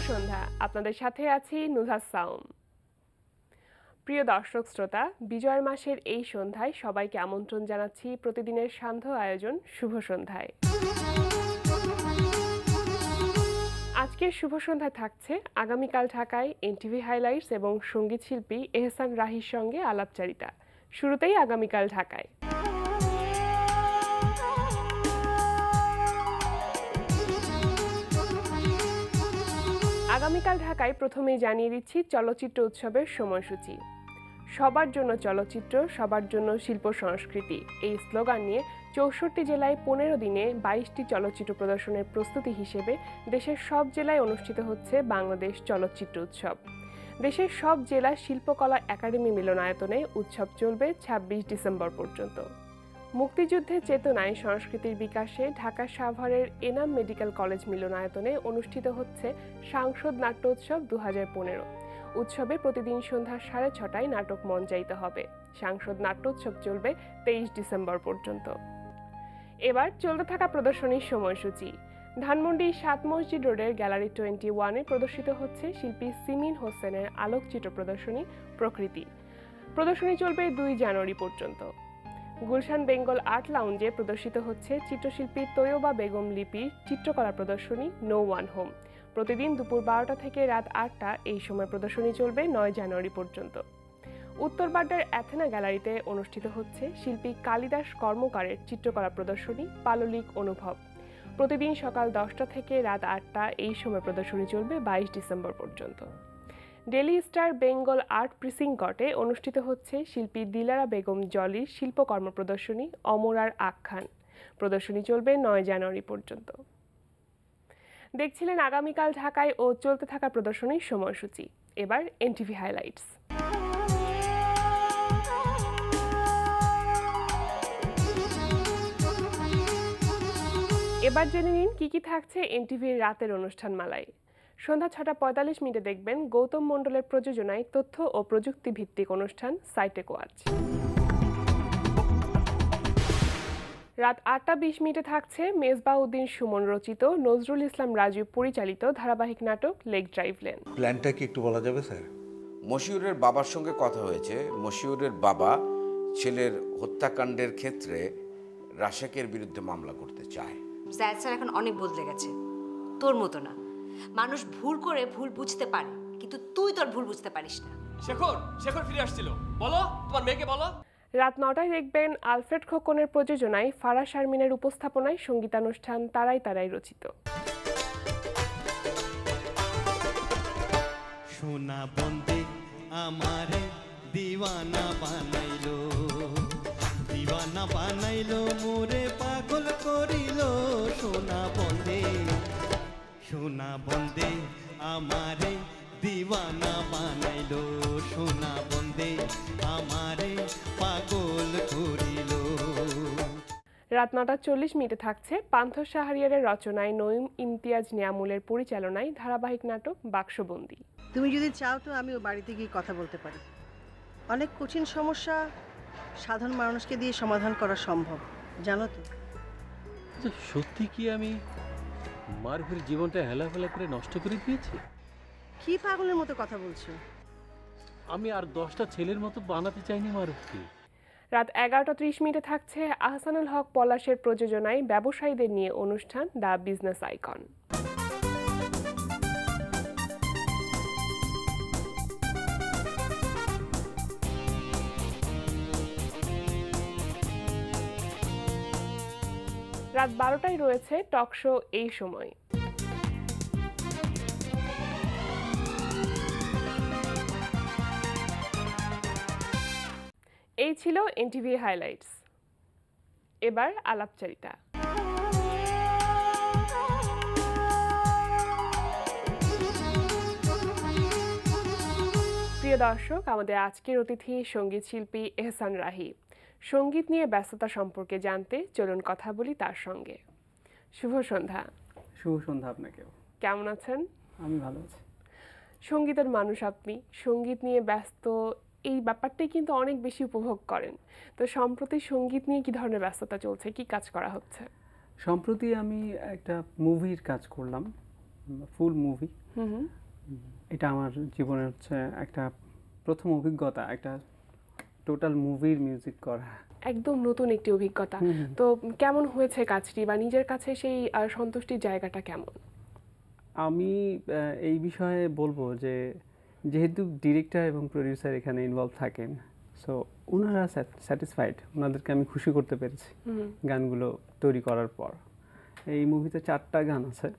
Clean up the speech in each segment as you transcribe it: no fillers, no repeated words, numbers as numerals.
সন্ধ্যা, আপনাদের সাথে আছি নুজহাত সাউম। প্রিয় দর্শক শ্রোতা, বিজয়ের মাসের এই সন্ধ্যায় সবাইকে আমন্ত্রণ জানাচ্ছি প্রতিদিনের সান্ধ্য আয়োজন শুভ সন্ধ্যায়। আজকের শুভ সন্ধ্যায় থাকছে আগামীকাল ঢাকায় এনটিভি হাইলাইটস এবং সঙ্গীত শিল্পী এহসান রাহির সঙ্গে আলাপচারিতা। শুরুতেই আগামীকাল ঢাকায়। আগামীকাল ঢাকায় প্রথমেই জানিয়ে দিচ্ছি চলচ্চিত্র উৎসবের সময়সূচি। সবার জন্য চলচ্চিত্র, সবার জন্য শিল্প সংস্কৃতি, এই স্লোগান নিয়ে ৬৪ জেলায় ১৫ দিনে ২২টি চলচ্চিত্র প্রদর্শনের প্রস্তুতি হিসেবে দেশের সব জেলায় অনুষ্ঠিত হচ্ছে বাংলাদেশ চলচ্চিত্র উৎসব। দেশের সব জেলা শিল্পকলা একাডেমি মিলনায়তনে উৎসব চলবে ২৬ ডিসেম্বর পর্যন্ত। মুক্তিযুদ্ধের চেতনায় সংস্কৃতির বিকাশে ঢাকা সাভারের এনাম মেডিকেল কলেজ মিলনায়তনে অনুষ্ঠিত হচ্ছে সাংসদ নাট্যোৎসব ২০১৫। উৎসবে প্রতিদিন সন্ধ্যা ৬:৩০টায় নাটক মঞ্চায়িত হবে। সাংসদ নাট্যোৎসব চলবে ২৩ ডিসেম্বর পর্যন্ত। এবার চলতে থাকা প্রদর্শনীর সময়সূচি। ধানমন্ডি ৭ মসজিদ রোডের গ্যালারি 21-এ প্রদর্শিত হচ্ছে শিল্পী সিমিন হোসেনের আলোকচিত্র প্রদর্শনী প্রকৃতি। প্রদর্শনী চলবে ২ জানুয়ারি পর্যন্ত। গুলশান বেঙ্গল আর্ট লাউঞ্জে প্রদর্শিত হচ্ছে চিত্রশিল্পী তৈয়বা বেগম লিপির চিত্রকলা প্রদর্শনী নো ওয়ান হোম। প্রতিদিন দুপুর ১২টা থেকে রাত ৮টা এই সময় প্রদর্শনী চলবে ৯ জানুয়ারি পর্যন্ত। উত্তরবাড্ডার অ্যাথেনা গ্যালারিতে অনুষ্ঠিত হচ্ছে শিল্পী কালিদাস কর্মকারের চিত্রকলা প্রদর্শনী পাললিক অনুভব। প্রতিদিন সকাল 10টা থেকে রাত 8টা এই সময় প্রদর্শনী চলবে ২২ ডিসেম্বর পর্যন্ত। ডেলি স্টার বেঙ্গল আর্ট প্রিসিংকটে অনুষ্ঠিত হচ্ছে শিল্পী দিলারা বেগম জলির শিল্পকর্ম প্রদর্শনী অমরার আখ্যান। প্রদর্শনী চলবে ৯ জানুয়ারি পর্যন্ত। দেখছিলেন আগামীকাল ঢাকায় ও চলতে থাকা প্রদর্শনীর সময়সূচি। এবার এনটিভি হাইলাইটস। এবার জেনে নিন কি থাকছে এনটিভির রাতের অনুষ্ঠান মালায়। সন্ধ্যা ৬:৪৫ দেখবেন গৌতম মণ্ডলের প্রযোজনায় তথ্য ও প্রযুক্তি ভিত্তিক অনুষ্ঠান সাইটেক ওয়াচ। রাত ৮:২০ থাকছে মেজবাউদ্দিন সুমন রচিত, নজরুল ইসলাম রাজু পরিচালিত ধারাবাহিক নাটক লেক ড্রাইভ লেন। প্ল্যানটা কি একটু বলা যাবে স্যার? মশিউরের বাবার সঙ্গে কথা হয়েছে। মশিউরের বাবা ছেলের হত্যাকাণ্ডের ক্ষেত্রে রাশেকের বিরুদ্ধে মামলা করতে চায়। জায়েদ স্যার এখন অনেক বদলে গেছে, তোর মতো না। মানুষ ভুল করে ভুল বুঝতে পারে, কিন্তু তুই তোর ভুল বুঝতে পারিস না। শেখর ফিরে আসছিল, বলো তোমার মেয়েকে বলো। রাত ৯টায় দেখবেন আলফ্রেড খোকনের প্রযোজনায় ফারাহ শারমিনের উপস্থাপনায় সঙ্গীতানুষ্ঠান তারাই তারাই রচিত। সোনা বন্দে আমারে দিওয়ানা বানাইলো, দিওয়ানা বানাইলো মোরে পাগল করিল। সোনা বন্দে, সোনা বন্দে আমারে দিওয়ানা বানাইলো, সোনা বন্দে আমারে পাগল করিল। রাত ৯:৪০ থাকছে পান্থ শাহরিয়ারের রচনায় নঈম ইমতিয়াজ নিয়ামুলের পরিচালনায় ধারাবাহিক নাটক বাক্সবন্দী। তুমি যদি চাও তো আমিও বাড়িতে গিয়ে কথা বলতে পারি। অনেক কঠিন সমস্যা সাধারণ মানুষকে দিয়ে সমাধান করা সম্ভব, জানো তো। সত্যি কি আমি মারুফের জীবনটা হেলাফেলা করে নষ্ট করে দিয়েছি? কি পাগলের মতো কথা বলছো? আমি আর 10টা ছেলের মতো বানাতে চাইনি মারুফকে। রাত 11:30 থাকছে আহসানুল হক পলাশের প্রযোজনায় ব্যবসায়ীদের নিয়ে অনুষ্ঠান দ্য বিজনেস আইকন। রাত 12টায় রয়েছে টক শো এই সময়। এই ছিল এনটিভি হাইলাইটস। এবার আলাপচারিতা। প্রিয় দর্শক, আমাদের আজকের অতিথি সঙ্গীত শিল্পী এহসান রাহি। সঙ্গীত নিয়ে ব্যস্ততা সম্পর্কে জানতে চলুন কথা বলি তার সঙ্গে। শুভ সন্ধ্যা। শুভ সন্ধ্যা আপনাকেও। কেমন আছেন? আমি ভালো আছি। সঙ্গীতের মানুষ আপনি, সঙ্গীত নিয়ে ব্যস্ত, এই ব্যাপারটাই কিন্তু অনেক বেশি উপভোগ করেন। তো সম্প্রতি সঙ্গীত নিয়ে কি ধরনের ব্যস্ততা চলছে, কি কাজ করা হচ্ছে? সম্প্রতি আমি একটা মুভির কাজ করলাম, ফুল মুভি। এটা আমার জীবনের হচ্ছে একটা প্রথম অভিজ্ঞতা, একটা টোটাল মুভির মিউজিক করা। একদম নতুন একটি অভিজ্ঞতা। তো কেমন হয়েছে কাজটি, বা নিজের কাছে সেই সন্তুষ্টির জায়গাটা কেমন? আমি এই বিষয়ে বলবো যে যেহেতু ডিরেক্টর এবং প্রডিউসার এখানে ইনভলভ থাকেন, সো ওনারা স্যাটিসফাইড, ওনাদেরকে আমি খুশি করতে পেরেছি গানগুলো তৈরি করার পর। এই মুভিতে 4টা গান আছে।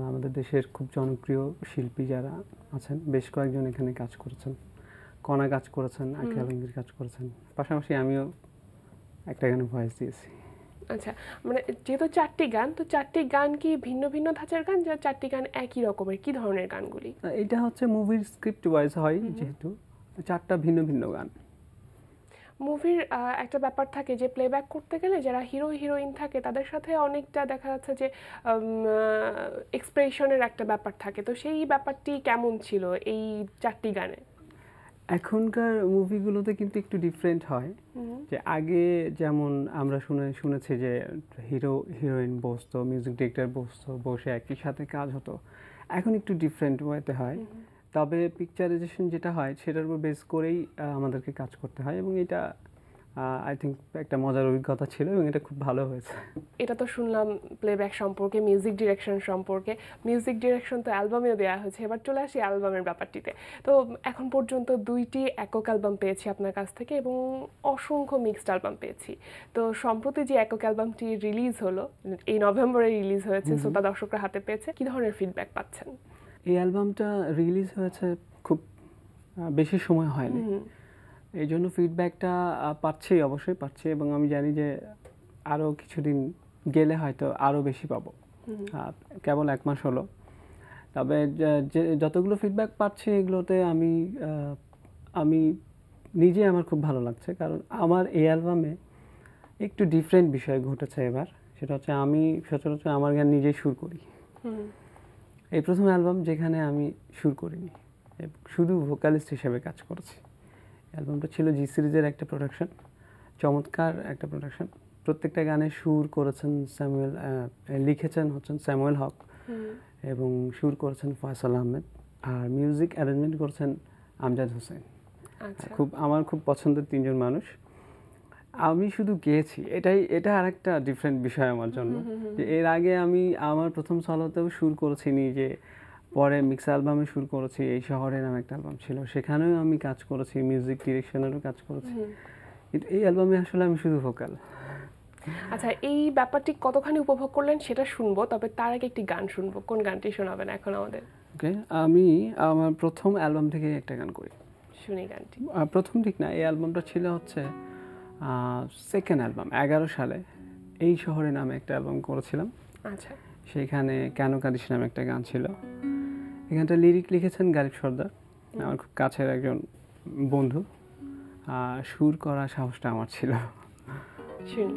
আমাদের দেশের খুব জনপ্রিয় শিল্পী যারা আছেন, বেশ কয়েকজন এখানে কাজ করেছেন। কণা কাজ করেছেন, আঁখি আলমগীর কাজ করেছেন, পাশাপাশি আমিও একটা গানে ভয়েস দিয়েছি। আচ্ছা, মানে যেহেতু 4টি গান, তো 4টি গান কি ভিন্ন ভিন্ন ধাঁচের গান, যা 4টি গান একই রকমের? কি ধরনের গানগুলি? এটা হচ্ছে মুভির স্ক্রিপ্ট ওয়াইজ হয়, যেহেতু 4টা ভিন্ন ভিন্ন গান। মুভির একটা ব্যাপার থাকে যে প্লেব্যাক করতে গেলে যারা হিরো হিরোইন থাকে তাদের সাথে অনেকটা দেখা যাচ্ছে যে এক্সপ্রেশনের একটা ব্যাপার থাকে, তো সেই ব্যাপারটি কেমন ছিল এই 4টি গানে? এখনকার মুভিগুলোতে কিন্তু একটু ডিফারেন্ট হয়, যে আগে যেমন আমরা শুনেছি যে হিরো হিরোইন বসতো, মিউজিক ডিরেক্টর বসতো, বসে একই সাথে কাজ হতো। এখন একটু ডিফারেন্ট ওয়েতে হয়, তবে পিকচারাইজেশন যেটা হয় সেটার উপর বেস করেই আমাদেরকে কাজ করতে হয়, এবং এটা আই থিঙ্ক একটা মজার অভিজ্ঞতা ছিল এবং এটা খুব ভালো হয়েছে। এটা তো শুনলাম প্লেব্যাক সম্পর্কে, মিউজিক ডিরেকশন সম্পর্কে। মিউজিক ডিরেকশন তো অ্যালবামেও দেওয়া হয়েছে, এবার চলে আসি অ্যালবামের ব্যাপারটিতে। তো এখন পর্যন্ত 2টি একক অ্যালবাম পেয়েছি আপনার কাছ থেকে এবং অসংখ্য মিক্সড অ্যালবাম পেয়েছি। তো সম্প্রতি যে একক অ্যালবামটি রিলিজ হলো, এই নভেম্বরে রিলিজ হয়েছে, শ্রোতা দর্শকরা হাতে পেয়েছে, কী ধরনের ফিডব্যাক পাচ্ছেন? এই অ্যালবামটা রিলিজ হয়েছে খুব বেশি সময় হয়নি, এই জন্য ফিডব্যাকটা অবশ্যই পাচ্ছি, এবং আমি জানি যে আরও কিছুদিন গেলে হয়তো আরও বেশি পাবো। কেবল 1 মাস হলো, তবে যতগুলো ফিডব্যাক পাচ্ছি এগুলোতে আমি নিজে আমার খুব ভালো লাগছে, কারণ আমার এই অ্যালবামে একটু ডিফারেন্ট বিষয় ঘটেছে এবার। সেটা হচ্ছে আমি সচরাচর আমার গান নিজেই সুর করি। এই প্রথম অ্যালবাম যেখানে আমি সুর করিনি, শুধু ভোকালিস্ট হিসেবে কাজ করেছি। অ্যালবামটা ছিল জি সিরিজের একটা প্রোডাকশন, চমৎকার একটা প্রোডাকশন। প্রত্যেকটা গানে সুর করেছেন লিখেছেন হচ্ছেন স্যামুয়েল হক, এবং সুর করেছেন ফয়সাল আহমেদ, আর মিউজিক অ্যারেঞ্জমেন্ট করেছেন আমজাদ হোসেন। আমার খুব পছন্দের 3জন মানুষ। আমি শুধু গেয়েছি, এটা আরেকটা ডিফারেন্ট বিষয় আমার জন্য, যে এর আগে আমি আমার প্রথম সলোতেও সুর করেছি নিজে, পরে মিক্স অ্যালবামে সুর করেছি, এই শহরে নামে একটা অ্যালবাম ছিল, সেখানেও আমি কাজ করেছি, মিউজিক ডিরেকশনেরও কাজ করেছি, কিন্তু এই অ্যালবামে আসলে আমি শুধু ভোকাল। আচ্ছা, এই ব্যাপারটি কতখানি উপভোগ করলেন সেটা শুনবো, তবে তার আগে একটি গান শুনবো। কোন গানটি শোনাবেন এখন আমাদের? ওকে, আমি আমার প্রথম অ্যালবাম থেকে একটা গান করি। শুনি গানটি। প্রথম ঠিক না, এই অ্যালবামটা ছিল হচ্ছে সেকেন্ড অ্যালবাম, 11 সালে এই শহরে নামে একটা অ্যালবাম করেছিলাম। আচ্ছা, সেখানে কেন কাঁদিস নামে একটা গান ছিল। এই গানটা লিরিক লিখেছেন গালিব সর্দার, আমার খুব কাছের একজন বন্ধু। সুর করা সাহসটা আমার ছিল। শুনি।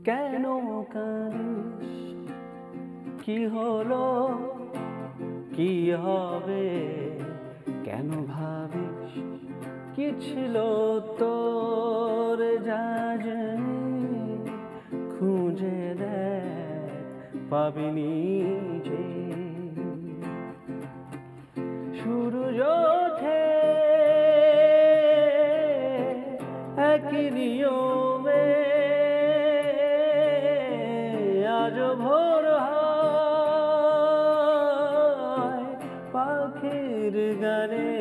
কেন কাঁদিস, কি হলো, কি হবে, কেন ভাবিস, কি ছিল তোর জানি, খুঁজে দেখ পাবিনি যে, সূরজ ওঠে একই নিয়মে, আজ ভোর হয় পাখির গানে,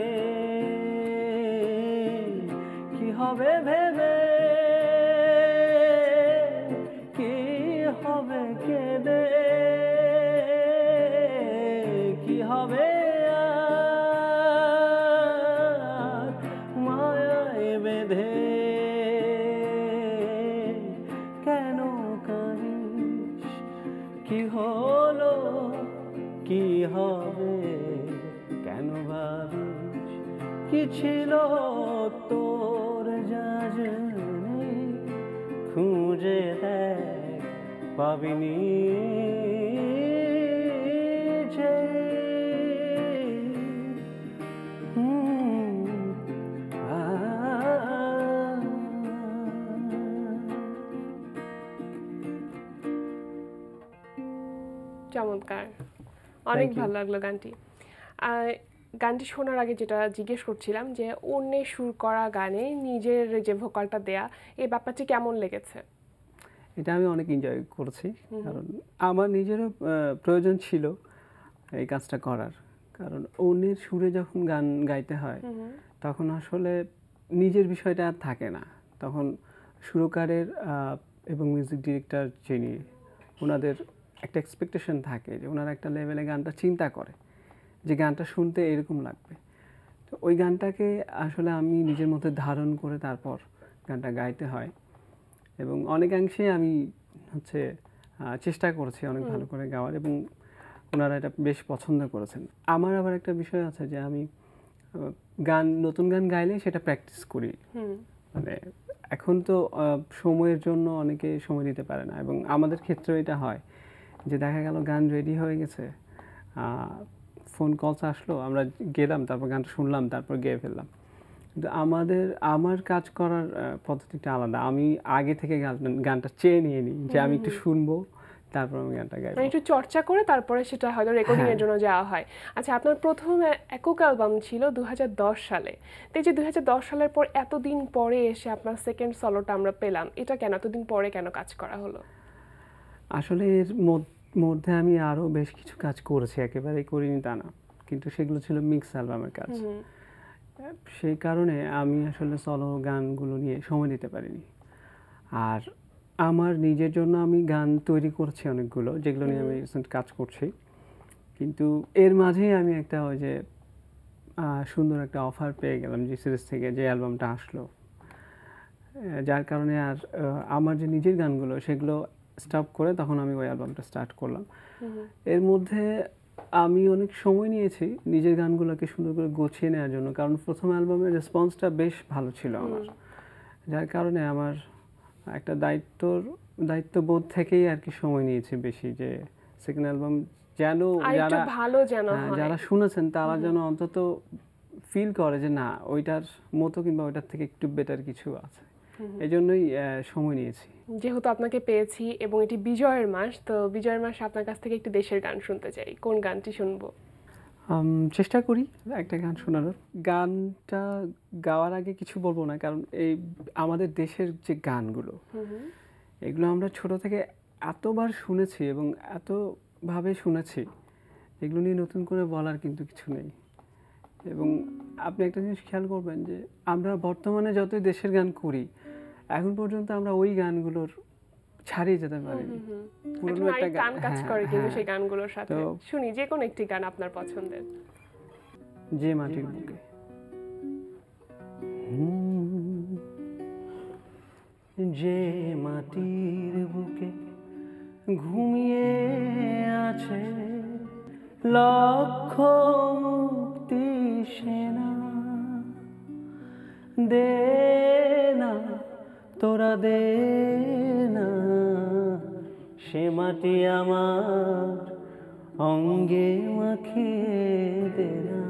কি হবে ভেবে, কি হবে কেঁদে, কি হবে আর মায়ায় বেঁধে, কেন কাঁদিস, কি হলো কি হবে কেন ভাবিস কি ছিল তোর জাজনি খুঁজে দেখ পাবিনি যে চমৎকার, অনেক Thank you. ভালো লাগলো গানটি। গানটি শোনার আগে যেটা জিজ্ঞেস করছিলাম যে অন্যে সুর করা গানে নিজের যে ভোকালটা দেয়া, এই ব্যাপারটি কেমন লেগেছে? এটা আমি অনেক এনজয় করেছি, কারণ আমার নিজেরও প্রয়োজন ছিল এই কাজটা করার। কারণ অন্যের সুরে যখন গান গাইতে হয় তখন আসলে নিজের বিষয়টা আর থাকে না। তখন সুরকারের এবং মিউজিক ডিরেক্টর যিনি, ওনাদের একটা এক্সপেকটেশন থাকে যে ওনারা একটা লেভেলে গানটা চিন্তা করে যে গানটা শুনতে এরকম লাগবে। তো ওই গানটাকে আসলে আমি নিজের মধ্যে ধারণ করে তারপর গানটা গাইতে হয়, এবং অনেকাংশে আমি চেষ্টা করেছি অনেক ভালো করে গাওয়ার, এবং ওনারা এটা বেশ পছন্দ করেছেন। আমার আবার একটা বিষয় আছে যে আমি নতুন গান গাইলে সেটা প্র্যাকটিস করি। মানে এখন তো সময়ের জন্য অনেকে সময় দিতে পারে না, এবং আমাদের ক্ষেত্রেও এটা হয় যে দেখা গেল গান রেডি হয়ে গেছে, ফোন কলস আসলো, আমরা গেলাম, তারপর গানটা শুনলাম, তারপর গেয়ে ফেললাম। কিন্তু আমার কাজ করার পদ্ধতিটা আলাদা। আমি আগে থেকে গানটা চেয়ে নিয়ে নিই যে আমি একটু শুনবো, তারপর আমি গানটা গাইবো। একটু চর্চা করে তারপরে সেটা হয়তো রেকর্ডিং এর জন্য যাওয়া হয়। আচ্ছা, আপনার প্রথম একক অ্যালবাম ছিল 2010 সালে। তো এই যে 2010 সালের পর এতদিন পরে এসে আপনার সেকেন্ড সলোটা আমরা পেলাম, এটা কেন এতদিন পরে কেন কাজ করা হলো? আসলে এর মধ্যে আমি আরও বেশ কিছু কাজ করেছি, একেবারেই করিনি তা না, কিন্তু সেগুলো ছিল মিক্স অ্যালবামের কাজ। সেই কারণে আমি আসলে সলো গানগুলো নিয়ে সময় দিতে পারিনি। আর আমার নিজের জন্য আমি গান তৈরি করছি অনেকগুলো, যেগুলো নিয়ে আমি রিসেন্ট কাজ করছি। কিন্তু এর মাঝেই আমি একটা ওই যে সুন্দর একটা অফার পেয়ে গেলাম জি সিরিজ থেকে, যে অ্যালবামটা আসলো, যার কারণে আর আমার যে নিজের গানগুলো সেগুলো স্টপ করে তখন আমি ওই অ্যালবামটা স্টার্ট করলাম। এর মধ্যে আমি অনেক সময় নিয়েছি নিজের গানগুলোকে সুন্দর করে গুছিয়ে নেওয়ার জন্য, কারণ প্রথম অ্যালবামের রেসপন্সটা বেশ ভালো ছিল আমার, যার কারণে আমার একটা দায়িত্ববোধ থেকেই আর কি সময় নিয়েছি বেশি, যে সেকেন্ড অ্যালবাম যেন যারা শুনেছেন তারা যেন অন্তত ফিল করে যে না, ওইটার মতো কিংবা ওইটার থেকে একটু বেটার কিছু আছে। এই জন্যই সময় নিয়েছি। যেহেতু আপনাকে পেয়েছি এবং এটি বিজয়ের মাস, তো বিজয়ের মাস আপনার কাছ থেকে একটি দেশের গান শুনতে চাই। কোন গানটি শুনবো? চেষ্টা করি একটা গান শোনানোর। গানটা গাওয়ার আগে কিছু বলবো না, কারণ এই আমাদের দেশের যে গানগুলো, এগুলো আমরা ছোট থেকে এতবার শুনেছি এবং এতভাবে শুনেছি, এগুলো নিয়ে নতুন করে বলার কিন্তু কিছু নেই। এবং আপনি একটা জিনিস খেয়াল করবেন যে আমরা বর্তমানে যতই দেশের গান করি, এখন পর্যন্ত আমরা ওই গানগুলোর ছাড়িয়ে যেতে পারিনি। পুরনো একটা গান কাজ করে কিন্তু সেই গানগুলোর সাথে। শুনি যে কোন একটি গান আপনার পছন্দের। যে মাটির বুকে। যে মাটির বুকে ঘুমিয়ে আছে লক্ষ মুক্তি সেনা, দে না তোরা দে না, সে মাটি আমার অঙ্গে মাখিয়ে দে না।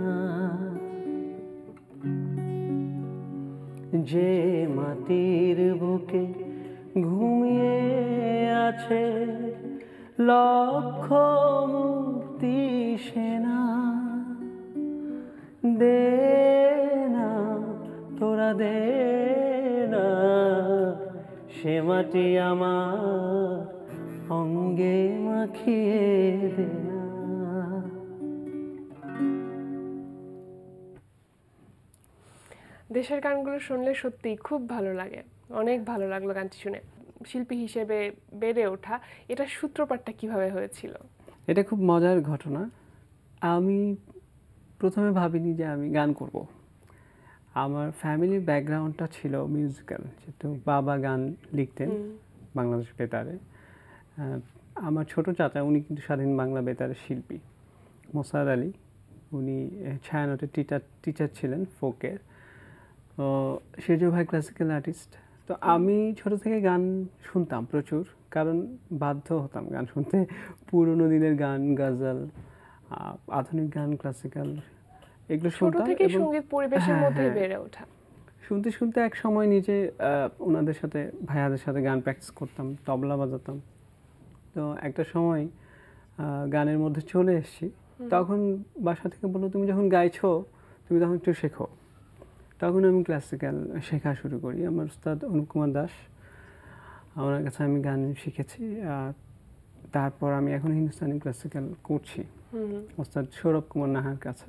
যে মাটির বুকে ঘুমিয়ে আছে লক্ষ মুক্তি সেনা, দে না তোরা দে না, সে মাটি আমার অঙ্গে মাখিয়ে দে না। দেশের গানগুলো শুনলে সত্যিই খুব ভালো লাগে, অনেক ভালো লাগলো গানটি শুনে। শিল্পী হিসেবে বেড়ে ওঠা, এটা সূত্রপাতটা কিভাবে হয়েছিল? এটা খুব মজার ঘটনা। আমি প্রথমে ভাবিনি যে আমি গান করব। আমার ফ্যামিলির ব্যাকগ্রাউন্ডটা ছিল মিউজিক্যাল, যেহেতু বাবা গান লিখতেন বাংলাদেশ বেতারে। আমার ছোট চাচা উনি কিন্তু স্বাধীন বাংলা বেতারের শিল্পী মোসাদ আলী, উনি ছায়ানটের টিচার ছিলেন ফোকের। তো সেজো ভাই ক্লাসিক্যাল আর্টিস্ট। তো আমি ছোট থেকে গান শুনতাম প্রচুর, কারণ বাধ্য হতাম গান শুনতে। পুরোনো দিনের গান, গজল, আধুনিক গান, ক্লাসিক্যাল, এগুলো ছোট শুনতাম। থেকে এবং সঙ্গীত পরিবেশের মধ্যে বেড়ে ওঠা। শুনতে শুনতে এক সময় নিজে ওনাদের সাথে, ভাইয়াদের সাথে গান প্র্যাকটিস করতাম, তবলা বাজাতাম। তো একটা সময় গানের মধ্যে চলে এসেছি। তখন বাসা থেকে বললো, তুমি যখন গাইছো তুমি তখন একটু শেখো। তখন আমি ক্লাসিক্যাল শেখা শুরু করি। আমার উস্তাদ অনুপ কুমার দাস, ওনার কাছে আমি গান শিখেছি। তারপর আমি এখন হিন্দুস্তানি ক্লাসিক্যাল করছি উস্তাদ সৌরভ কুমার নাহার কাছে।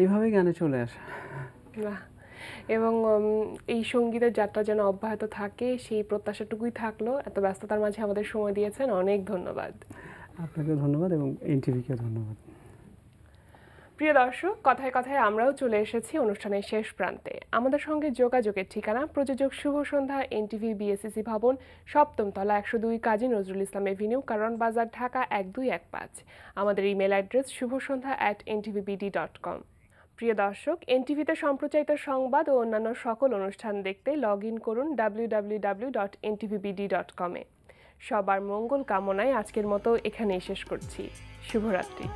এইভাবেই গানে চলে আসা। বাহ। এবং এই সঙ্গীতের যাত্রা যেন অব্যাহত থাকে সেই প্রত্যাশাটুকুই থাকলো। এত ব্যস্ততার মাঝে আমাদের সময় দিয়েছেন, অনেক ধন্যবাদ। আপনাকেও ধন্যবাদ এবং এনটিভিকেও ধন্যবাদ। প্রিয় দর্শক, কথায় কথায় আমরাও চলে এসেছি অনুষ্ঠানের শেষ প্রান্তে। আমাদের সঙ্গে যোগাযোগের ঠিকানা প্রযোজক শুভ সন্ধ্যা, এনটিভি বিএসসিসি ভবন, 7ম তলা, 102 কাজী নজরুল ইসলাম এভিনিউ, কারণ বাজার, ঢাকা 1215। আমাদের ইমেল অ্যাড্রেস shubhosandha@ntvbd.com। প্রিয় দর্শক, এনটিভিতে সম্প্রচারিত সংবাদ ও অন্যান্য সকল অনুষ্ঠান দেখতে লগ ইন করুন www.ntvbd.com এ। সবার মঙ্গল কামনায় আজকের মতো এখানেই শেষ করছি। শুভরাত্রি।